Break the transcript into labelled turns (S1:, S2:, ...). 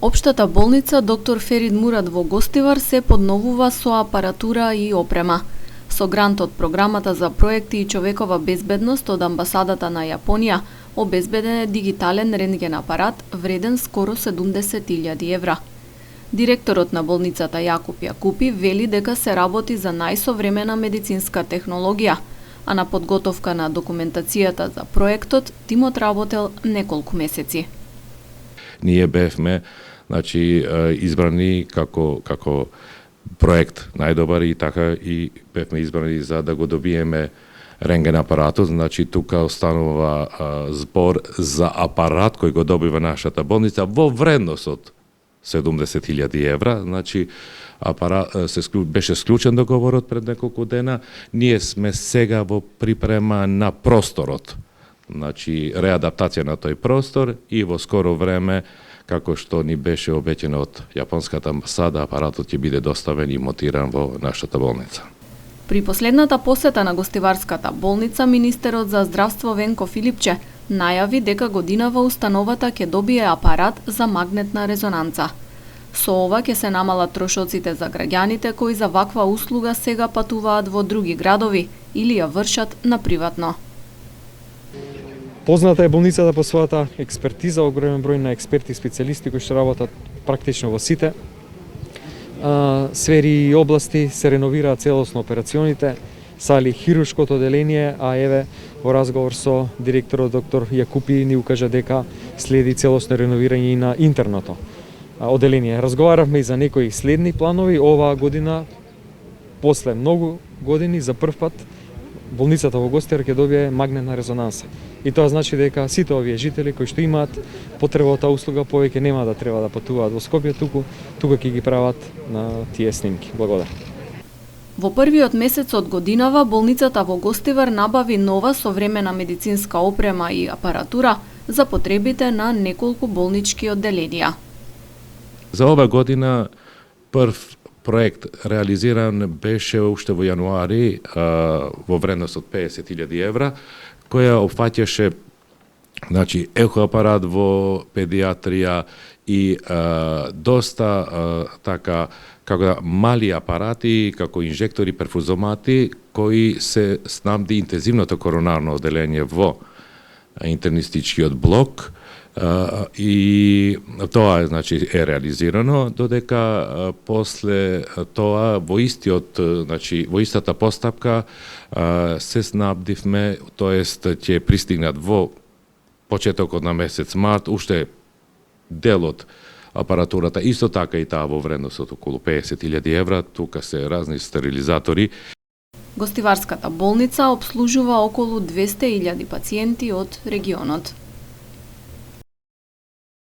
S1: Општата болница доктор Ферид Мурад во Гостивар се подновува со апаратура и опрема. Со грант од програмата за проекти и човекова безбедност од амбасадата на Јапонија обезбеден е дигитален рентген апарат вреден скоро 70.000 евра. Директорот на болницата Јакуп Јакупи вели дека се работи за најсовремена медицинска технологија, а на подготовка на документацијата за проектот тимот работел неколку месеци.
S2: Ние бевме избрани како проект најдобар и така и бевме избрани за да го добиеме рентген апаратот, тука останува збор за апарат кој го добива нашата болница во вредност од 70.000 евра, беше склучен договорот пред неколку дена, ние сме сега во припрема на просторот, реадаптација на тој простор и во скоро време, како што ни беше обеќано од Јапонската амбасада, апаратот ќе биде доставен и монтиран во нашата болница.
S1: При последната посета на Гостиварската болница, министерот за здравство Венко Филипче најави дека годинава установата ќе добие апарат за магнетна резонанца. Со ова ќе се намалат трошоците за граѓаните кои за ваква услуга сега патуваат во други градови или ја вршат на приватно.
S3: Позната е болницата по својата експертиза, огромен број на експерти и специјалисти кои што работат практично во сите сфери и области, се реновираат целосно операционите, сали, хируршкото оделение, а еве во разговор со директорот доктор Јакупи ни укажа дека следи целосно реновирање и на интерното оделение. Разговаравме и за некои следни планови оваа година, после многу години за прв пат болницата во Гостивар ќе добие магнетна резонанса. И тоа значи дека сите овие жители кои што имаат потреба од таа услуга повеќе нема да треба да патуваат во Скопје, тука ќе ги прават на тие снимки. Благодарам.
S1: Во првиот месец од годинава болницата во Гостивар набави нова современа медицинска опрема и апаратура за потребите на неколку болнички одделенија.
S2: За ова година прв проект реализиран беше уште во јануари во вредност од 50.000 евра, која опфаќаше ехоапарат во педиатрија и доста како мали апарати, како инжектори, перфузомати, кои се снабди интензивното коронарно оделение во интернистичкиот блок, и тоа е реализирано, додека после тоа во истата постапка се снабдивме, тоест ќе пристигнат во почетокот на месец март уште дел од апаратурата, исто така и таа во вредност од околу 50.000 евра, тука се разни стерилизатори.
S1: Гостиварската болница обслужува околу 200.000 пациенти од регионот.